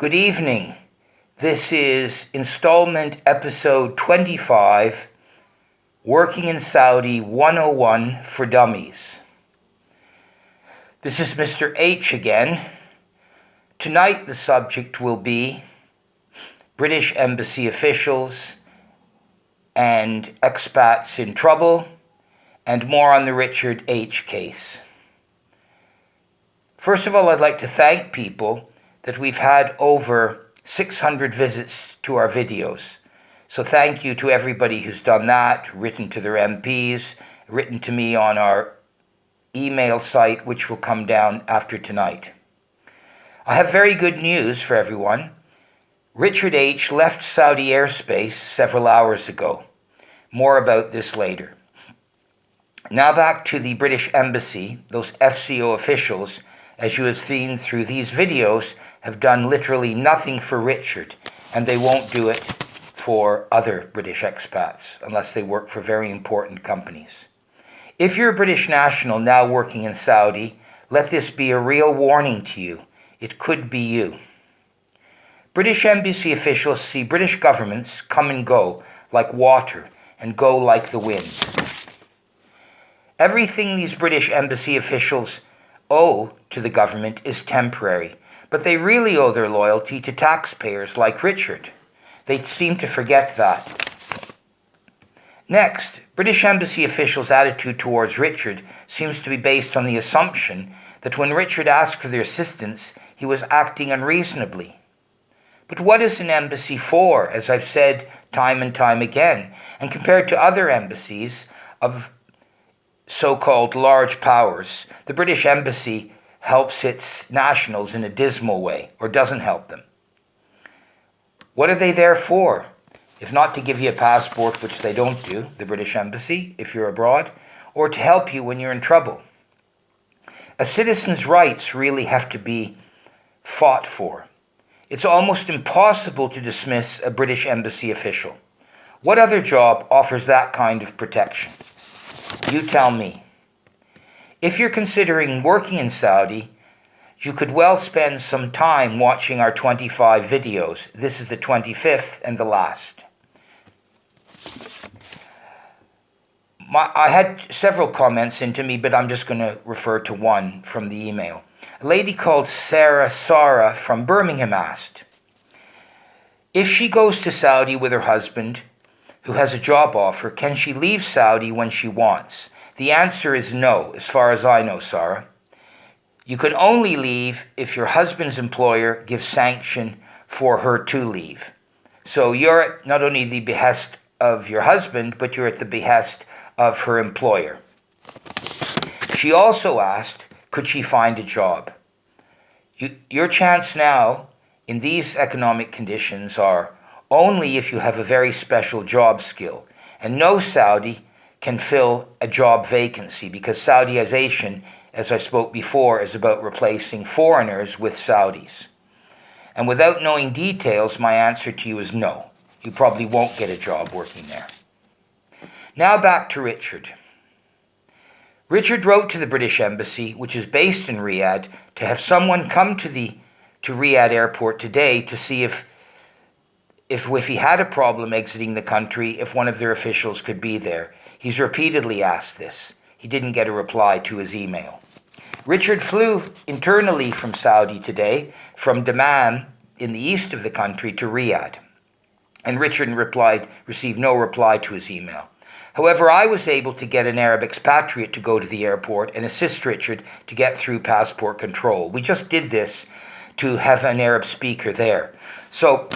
Good evening. This is installment episode 25, Working in Saudi 101 for Dummies. This is Mr. H again. Tonight the subject will be British embassy officials and expats in trouble, and more on the Richard H. case. First of all, I'd like to thank people that we've had over 600 visits to our videos. So thank you to everybody who's done that, written to their MPs, written to me on our email site, which will come down after tonight. I have very good news for everyone. Richard H. left Saudi airspace several hours ago. More about this later. Now back to the British Embassy. Those FCO officials, as you have seen through these videos, have done literally nothing for Richard, and they won't do it for other British expats unless they work for very important companies. If you're a British national now working in Saudi, let this be a real warning to you. It could be you. British embassy officials see British governments come and go like water and go like the wind. Everything these British embassy officials owe to the government is temporary, but they really owe their loyalty to taxpayers like Richard. They seem to forget that. Next, British embassy officials' attitude towards Richard seems to be based on the assumption that when Richard asked for their assistance, he was acting unreasonably. But what is an embassy for, as I've said time and time again? And compared to other embassies of so-called large powers, the British Embassy helps its nationals in a dismal way, or doesn't help them. What are they there for? If not to give you a passport, which they don't do, the British Embassy, if you're abroad, or to help you when you're in trouble. A citizen's rights really have to be fought for. It's almost impossible to dismiss a British Embassy official. What other job offers that kind of protection? You tell me. If you're considering working in Saudi, you could well spend some time watching our 25 videos. This is the 25th and the last. I had several comments into me, but I'm just going to refer to one from the email. A lady called Sarah from Birmingham asked, if she goes to Saudi with her husband, who has a job offer, can she leave Saudi when she wants? The answer is no, as far as I know, Sarah. You can only leave if your husband's employer gives sanction for her to leave. So you're at not only the behest of your husband, but you're at the behest of her employer. She also asked, could she find a job? Your chance now, in these economic conditions, are only if you have a very special job skill. And no Saudi can fill a job vacancy, because Saudization, as I spoke before, is about replacing foreigners with Saudis. And without knowing details, my answer to you is no. You probably won't get a job working there. Now back to Richard. Richard wrote to the British Embassy, which is based in Riyadh, to have someone come to Riyadh airport today to see if he had a problem exiting the country, if one of their officials could be there. He's repeatedly asked this. He didn't get a reply to his email. Richard flew internally from Saudi today, from Dammam in the east of the country to Riyadh. And Richard received no reply to his email. However, I was able to get an Arab expatriate to go to the airport and assist Richard to get through passport control. We just did this to have an Arab speaker there. So,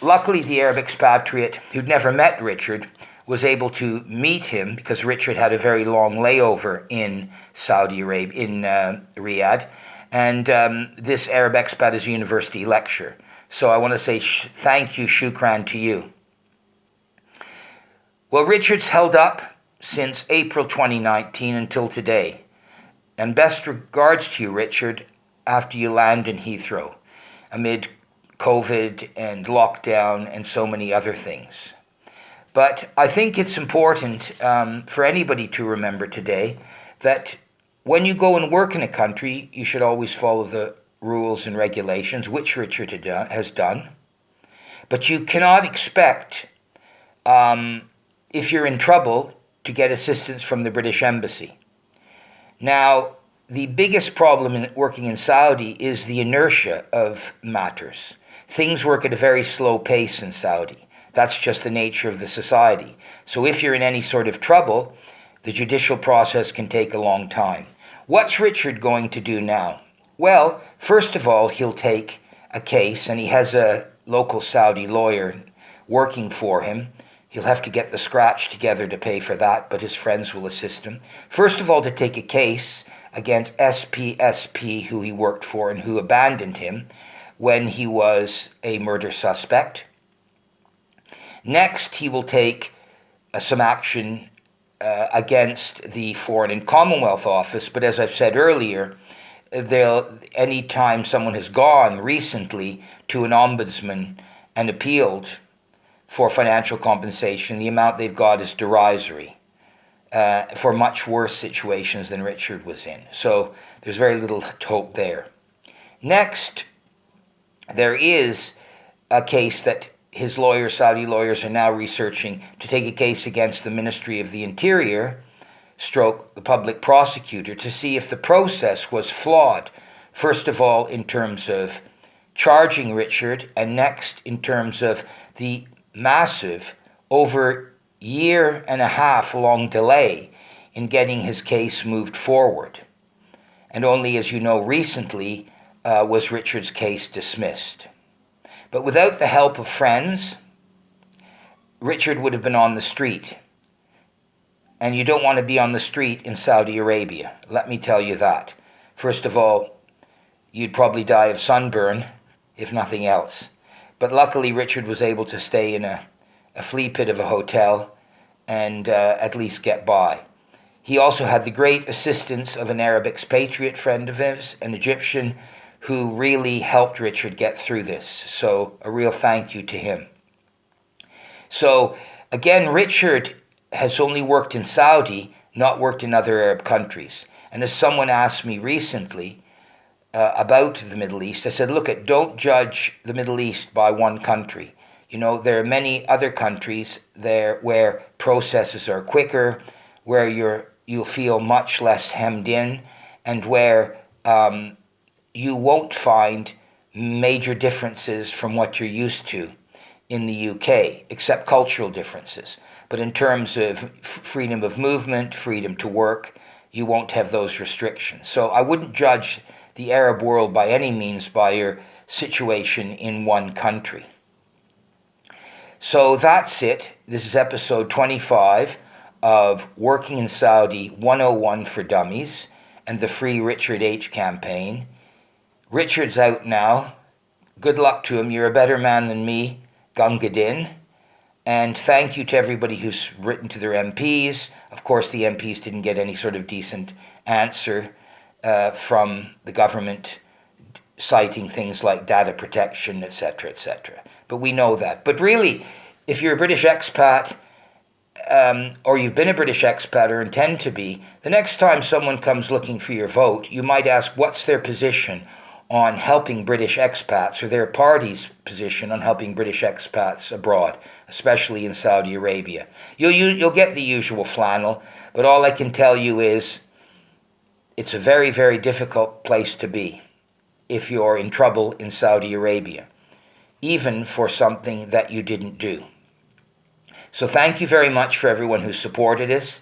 luckily, the Arab expatriate, who'd never met Richard, was able to meet him because Richard had a very long layover in Saudi Arabia, in Riyadh. And this Arab expat is a university lecturer. So I want to say thank you, shukran to you. Well, Richard's held up since April 2019 until today. And best regards to you, Richard, after you land in Heathrow, amid COVID and lockdown and so many other things. But I think it's important for anybody to remember today that when you go and work in a country, you should always follow the rules and regulations, which Richard has done. But you cannot expect, if you're in trouble, to get assistance from the British Embassy. Now, the biggest problem in working in Saudi is the inertia of matters. Things work at a very slow pace in Saudi. That's just the nature of the society. So if you're in any sort of trouble, the judicial process can take a long time. What's Richard going to do now? Well, first of all, he'll take a case, and he has a local Saudi lawyer working for him. He'll have to get the scratch together to pay for that, but his friends will assist him. First of all, to take a case against SPSP, who he worked for and who abandoned him when he was a murder suspect. Next, he will take some action against the Foreign and Commonwealth Office, but as I've said earlier, any time someone has gone recently to an ombudsman and appealed for financial compensation, the amount they've got is derisory for much worse situations than Richard was in. So there's very little hope there. Next, there is a case that his lawyers, Saudi lawyers, are now researching to take a case against the Ministry of the Interior, stroke the public prosecutor, to see if the process was flawed. First of all, in terms of charging Richard, and next in terms of the massive, over year and a half long delay in getting his case moved forward. And only, as you know, recently was Richard's case dismissed. But without the help of friends, Richard would have been on the street. And you don't want to be on the street in Saudi Arabia, let me tell you that. First of all, you'd probably die of sunburn, if nothing else. But luckily, Richard was able to stay in a flea pit of a hotel and at least get by. He also had the great assistance of an Arab expatriate friend of his, an Egyptian, who really helped Richard get through this. So a real thank you to him. So again, Richard has only worked in Saudi, not worked in other Arab countries. And as someone asked me recently about the Middle East, I said, look, don't judge the Middle East by one country. You know, there are many other countries there where processes are quicker, where you'll feel much less hemmed in, and where you won't find major differences from what you're used to in the UK, except cultural differences. But in terms of freedom of movement, freedom to work, you won't have those restrictions. So I wouldn't judge the Arab world by any means by your situation in one country. So that's it. This is episode 25 of Working in Saudi 101 for Dummies and the Free Richard H campaign. Richard's out now. Good luck to him. You're a better man than me. Gunga Din. And thank you to everybody who's written to their MPs. Of course, the MPs didn't get any sort of decent answer from the government, citing things like data protection, etc., etc. But we know that. But really, if you're a British expat, or you've been a British expat or intend to be, the next time someone comes looking for your vote, you might ask what's their position on helping British expats, or their party's position on helping British expats abroad, especially in Saudi Arabia. You'll get the usual flannel, but all I can tell you is it's a very, very difficult place to be if you're in trouble in Saudi Arabia, even for something that you didn't do. So thank you very much for everyone who supported us.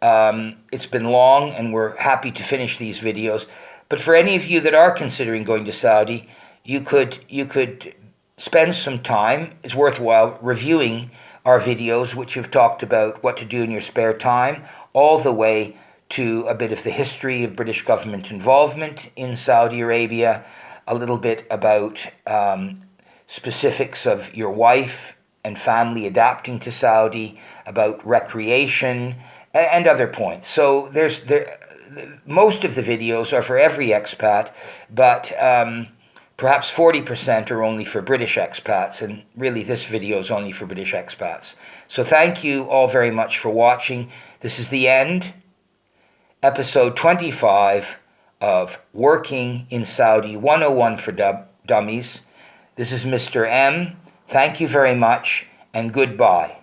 It's been long, and we're happy to finish these videos. But for any of you that are considering going to Saudi, you could spend some time, it's worthwhile, reviewing our videos, which have talked about what to do in your spare time, all the way to a bit of the history of British government involvement in Saudi Arabia, a little bit about specifics of your wife and family adapting to Saudi, about recreation, and other points. So most of the videos are for every expat, but perhaps 40% are only for British expats, and really this video is only for British expats. So thank you all very much for watching. This is the end, episode 25 of Working in Saudi 101 for Dummies. This is Mr. M. Thank you very much, and goodbye.